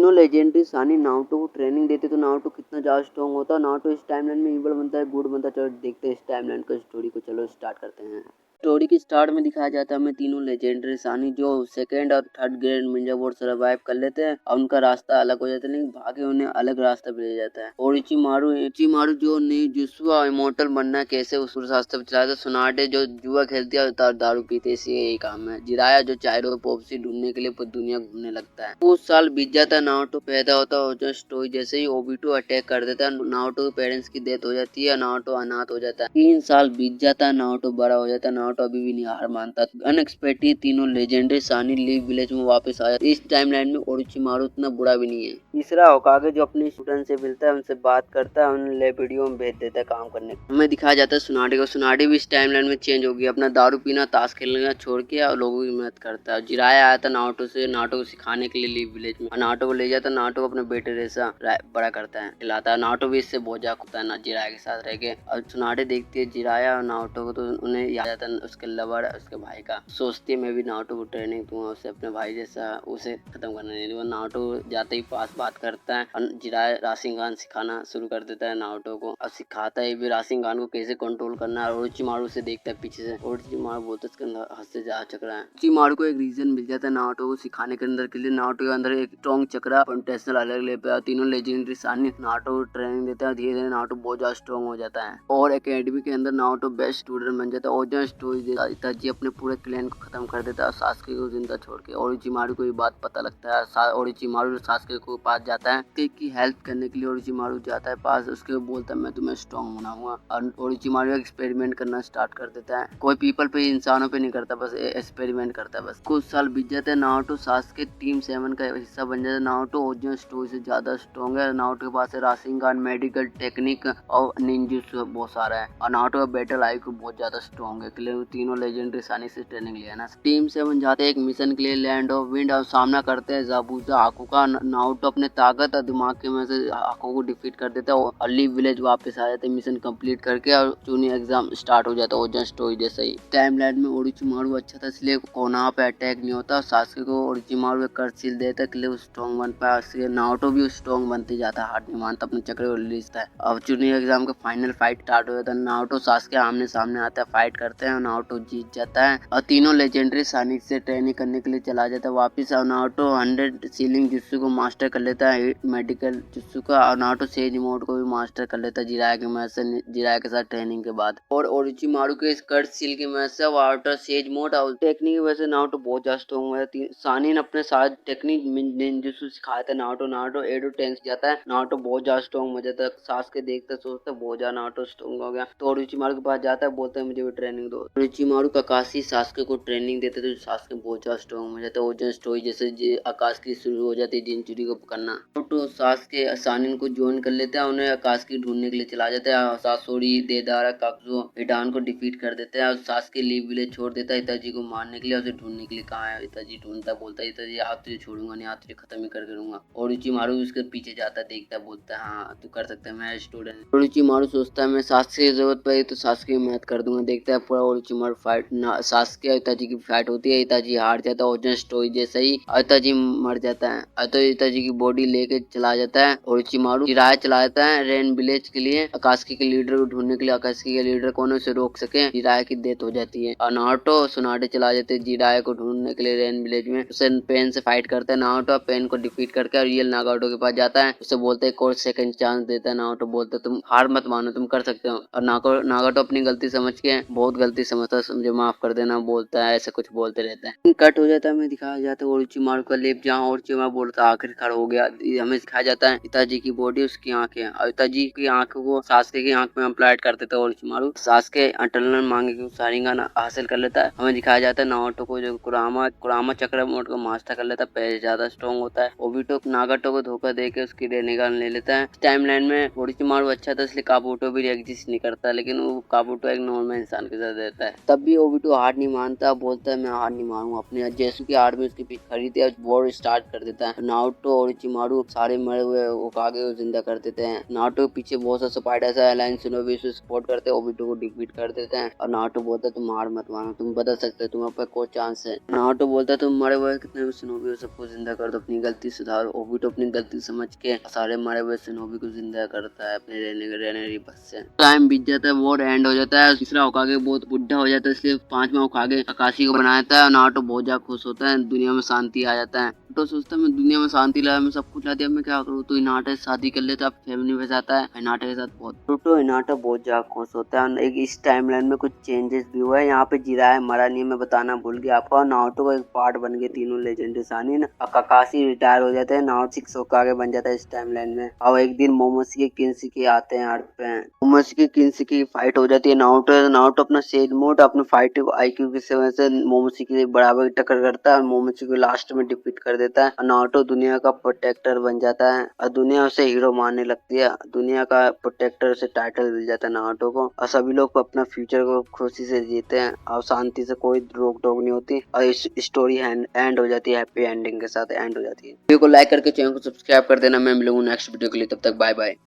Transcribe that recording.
तीनों लेजेंडरी सानी नारुतो को ट्रेनिंग देते तो नारुतो कितना ज़्यादा स्ट्रॉन्ग होता। नारुतो इस टाइमलाइन में इवल बनता है, गुड बनता है। चलो देखते हैं इस टाइमलाइन को, स्टोरी को। चलो स्टार्ट करते हैं। स्टोरी के स्टार्ट में दिखाया जाता है हमें तीनों लेजेंडरी सानी जो सेकंड और थर्ड ग्रेड निंजा वार सर्वाइव कर लेते हैं और उनका रास्ता अलग हो जाता है, लेकिन भाग्य उन्हें अलग रास्ता पे ले जाता है। और इचिमारू जो जुस्वा इमोर्टल बनना कैसे उस रास्ते पे चलाया था। सुनाडे जो जुआ खेलती है और दारू पीते, इसी यही काम है। जिराया जो चाइरो पॉप्सी ढूंढने के लिए पूरी दुनिया घूमने लगता है। कुछ साल बीत जाता है, नारुतो पैदा होता है और जो स्टोरी जैसे ही ओबिटो अटैक कर देता है, नारुतो के पेरेंट्स की डेथ हो जाती है, नारुतो अनाथ हो जाता है। 3 साल बीत जाता है, नारुतो बड़ा हो जाता है। नारुतो अभी भी नहीं हार मानता। अनएक्सपेक्टेड तीनों लेजेंडरी सानी लीव विलेज में वापस आया। इस टाइमलाइन में ओरोचिमारू उतना बुरा भी नहीं है। तीसरा होकागे जो अपने स्टूडेंट से मिलता है, उनसे बात करता है, उन्हें वीडियो में भेज देता है काम करने। हमें दिखाया जाता है सुनाडे को। सुनाडे भी इस टाइमलाइन में चेंज हो गया, अपना दारू पीना ताश खेलना छोड़ के और लोगों की मदद करता है। जिराया आया था नारुतो से, नारुतो को सिखाने के लिए लीव विलेज में। नारुतो को ले जाता है, नारुतो को अपने बेटे जैसा बड़ा करता है, खिलाता है। नारुतो भी इससे बहुत ज्यादा खुदा है जिराया के साथ रह के। और सुनाडे देखती है जिराया और नारुतो को, तो उन्हें याद आता है उसके लवर उसके भाई का। सोचती है मैं भी नारुतो को ट्रेनिंग दूंगा, उसे अपने भाई जैसा उसे खत्म करना नहीं दूंगा। नारुतो जाते ही पास बात करता है और जिराया राशिंगान सिखाना शुरू कर देता है नारुतो को और सिखाता है भी राशिंगान को कैसे कंट्रोल करना है। ओरोचिमारू से देखता है पीछे से, ओरोचिमारू बोलता है इसके अंदर हद से ज्यादा चक्र है। ओरोचिमारू को एक रीजन मिल जाता है नारुतो को सिखाने के अंदर के लिए। नारुतो के अंदर एक स्ट्रॉन्ग चक्र पोटेंशियल अलग ले पे। तीनों लेजेंडरी सानी नारुतो को ट्रेनिंग देता है। धीरे धीरे नारुतो बहुत ज्यादा स्ट्रॉन्ग हो जाता है और एकेडमी के अंदर नारुतो बेस्ट स्टूडेंट बन जाता है। और जो स्टोरी इताची अपने पूरे क्लैन को खत्म कर देता है सास्के को जिंदा छोड़ के। ओरोचिमारू को ये बात पता लगता है। ओरोचिमारू सास्के को पास जाता है की हेल्प करने के लिए। ओरोचिमारू जाता है पास, उसके बोलता है मैं तुम्हें स्ट्रॉन्ग बनाऊंगा और ओरोचिमारू एक्सपेरिमेंट करना स्टार्ट कर देता है। कोई पीपल पे इंसानों पे नहीं करता, बस एक्सपेरिमेंट करता है बस। कुछ साल बीत जाते हैं, नारुतो सास्के टीम 7 का हिस्सा बन जाता है। नारुतो ओरिजिनल स्टोरी से ज्यादा स्ट्रॉन्ग है। नारुतो के पास राशिंगान, मेडिकल टेक्निक और निंजुत्सु बहुत सारा है और नारुतो का बैटल आईक्यू बहुत ज्यादा स्ट्रॉन्ग है। तीनों लेजेंडरी सानी से ट्रेनिंग लिया ना। टीम 7 जाते हैं एक मिशन के लिए लैंड ऑफ विंड और सामना करते हैं ज़ाबुजा हाकु का। नारुतो अपने ताकत और दिमाग की वजह से हाकु को डिफीट कर देता है और लीव विलेज वापस आ जाते हैं मिशन कंप्लीट करके और जूनियर एग्जाम स्टार्ट हो जाता है ओरिजिनल स्टोरी जैसे ही। टाइमलाइन में ओरोचिमारू अच्छा था इसलिए कोनोहा पे अटैक नहीं होता। सास्के को ओरोचिमारू एक कर्ज सील देता है कि वो स्ट्रॉन्ग बन पाया। इसलिए नारुतो भी स्ट्रॉन्ग बनते जाता है, हार नहीं मानता, अपने चक्र को रिलीज है। अब जूनियर एग्जाम का फाइनल फाइट स्टार्ट हो जाता है। नारुतो सास्के आमने सामने आता है, फाइट करते हैं और नारुतो जीत जाता है और तीनों लेजेंडरी सानी से ट्रेनिंग करने के लिए चला जाता है वापिस। और नारुतो 100 सीलिंग जुत्सु को मास्टर कर लेता है, मेडिकल जुत्सु का। और नारुतो सेज मोड को भी मास्टर कर लेता है जिराया की मदद से, जिराया के साथ ट्रेनिंग के बाद। और ओरोचिमारू के कर्ज सील की मदद से वाटर सेज मोड और टेक्निक की वजह से नारुतो बहुत ज्यादा स्ट्रॉन्ग हुआ है। सानी ने अपने साथ टेक्निक निंजुत्सु सिखाया था नारुतो एडो टैंक जाता है, नारुतो बहुत ज्यादा स्ट्रॉन्ग हो जाता है। सास्के देखते सोचता बहुत ज्यादा नारुतो स्ट्रॉन्ग हो गया तो ओरोचिमारू के पास जाता है, बोलता है मुझे भी ट्रेनिंग दो। ओरोचिमारू काकाशी सास्के को ट्रेनिंग देते थे, सास्के बहुत ज्यादा स्ट्रॉन्ग हो जाता है। ओरिजिनल स्टोरी जैसे आकाश की शुरू हो जाती है जिंचुरी को पकड़ना। तो सास्के सानिन को ज्वाइन कर लेता है, उन्हें आकाश की ढूंढने के लिए चला जाता है। सासोरी देदारा काकुजो हिडान को डिफीट कर देता है और सास्के लीव विलेज छोड़ देता है इताची को मारने के लिए। उसे ढूंढने के लिए कहा है, इताची ढूंढता बोलता है इताची आज तुझे छोड़ूंगा नहीं, आज तुझे खत्म ही कर दूंगा। ओरोचिमारू उसके पीछे जाता देखता बोलता है हाँ तू कर सकता है, मैं स्टूडेंट। ओरोचिमारू सोचता है मैं सास्के की जरूरत पड़ी तो सास्के की मदद कर दूंगा। देखता है पूरा ओरोचिमारू फाइट सास्के और इताची की फाइट होती है। इताची हार जाता है ओरिजिनल स्टोरी जैसे ही, इताची मर जाता है। तो इताची की बॉडी लेके चला जाता है ओरोचिमारू, किराया चला जाता है रेन विलेज के लिए आकाशी के लीडर को ढूंढने के लिए। आकाशी के लीडर कौन उसे रोक सके, जिराया की डेथ हो जाती है और नारुतो सुनाडे चला जाते हैं जिराया को ढूंढने के लिए रेन विलेज में। उसे पेन से फाइट करता है नारुतो, पेन को डिफीट करके रियल नागाटो के पास जाता है। उसे बोलते है कोई सेकंड चांस देता है। नारुतो बोलता है तुम हार मत मानो, तुम कर सकते हो। और नागाटो अपनी गलती समझ के, बहुत गलती समझता है, मुझे माफ कर देना बोलता है, ऐसा कुछ बोलते रहता है। कट हो जाता है, हमें दिखाया जाता है ओरोचिमारू का लेप जहाँ ओरोचिमारू बोलता है आखिरकार हो गया। हमें दिखाया जाता है इताची की बॉडी, उसकी आंखें और इताची की आंखों को सास्के की आंख में अप्लाइड कर देता है ओरोचिमारू। सास्के अटर्नल मांगे की शारिंगान हासिल कर लेता है। हमें दिखाया जाता है नारुतो को जो कुरामा चक्र मोड को मास्टर कर लेता है, पहले ज्यादा स्ट्रॉन्ग होता है। ओबिटो नागाटो को धोखा देके उसकी रेनिगान ले लेता है। टाइमलाइन में ओरोचिमारू अच्छा था इसलिए काबुटो भी एग्जिस्ट नहीं करता, लेकिन वो काबुटो एक नॉर्मल इंसान के साथ रहता है। जाता है। तब भी ओबिटो हार नहीं मानता, बोलता है मैं हार नहीं मानूंगा। अपने जेसुके आर्मी उसके पीछे खड़ी थी, वॉर स्टार्ट कर देता है। नारुतो और इचिमारू सारे मरे हुए होकागे को जिंदा कर देते हैं। नारुतो के पीछे बहुत सा स्पाइडर्स है, अलायंस शिनोबी से सपोर्ट करते हैं, ओबिटो को डिफीट कर देते हैं। और नारुतो बोलता है तुम हार मत मानो, तुम बदल सकते हो, तुम्हारे पास कोई चांस है। नारुतो बोलता है तुम मरे हुए कितने भी शिनोबी हो सबको जिंदा कर दो, अपनी गलती सुधारो। ओबिटो अपनी गलती समझ के सारे मरे हुए शिनोबी को जिंदा करता है अपने रहने रिबस से। टाइम बीत जाता है, वॉर एंड हो जाता है। तीसरा होकागे बहुत बुढ़ा हो जाता है, इसलिए पांचवा होकागे काकाशी को बनाता है। नारुतो बहुत ज्यादा खुश होता है, दुनिया में शांति आ जाता है। तो सोचता है मैं दुनिया में शांति लाया, मैं सब कुछ ला दिया, मैं क्या करूँ। तो हिनाटा से शादी कर लेता है, फैमिली में जाता है हिनाटा के साथ। बहुत हिनाटा बहुत ज्यादा खुश होता है। एक इस टाइमलाइन में कुछ चेंजेस भी हुआ है। यहाँ पे जिराया मरा नहीं, मैं बताना भूल गया आपको। नारुतो का एक पार्ट बन गए तीनों लेजेंडरी शानिन। काकाशी रिटायर हो जाते हैं, नारुतो 6 होकागे बन जाता है इस टाइमलाइन में। और एक दिन मोमोशी के किन्शिकी आते हैं अर्थ पे। मोमोशी के किन्शिकी की फाइट हो जाती है। नारुतो अपना सेज मोड अपने फाइट आईक्यू की वजह से मोमोशी के बराबर की टक्कर करता है, मोमोशी को लास्ट में डिफीट कर देता है। नारुतो दुनिया का प्रोटेक्टर बन जाता है और दुनिया उसे हीरो मानने लगती है। दुनिया का प्रोटेक्टर से टाइटल मिल जाता है नारुतो को। और सभी लोग अपना फ्यूचर को खुशी से जीते हैं और शांति से, कोई रोक टोक नहीं होती। और इस स्टोरी एंड हो जाती है, हैप्पी एंडिंग के साथ एंड हो जाती है। वीडियो को लाइक करके चैनल को सब्सक्राइब कर देना। मैं मिलूंगा नेक्स्ट वीडियो के लिए, तब तक बाय बाय।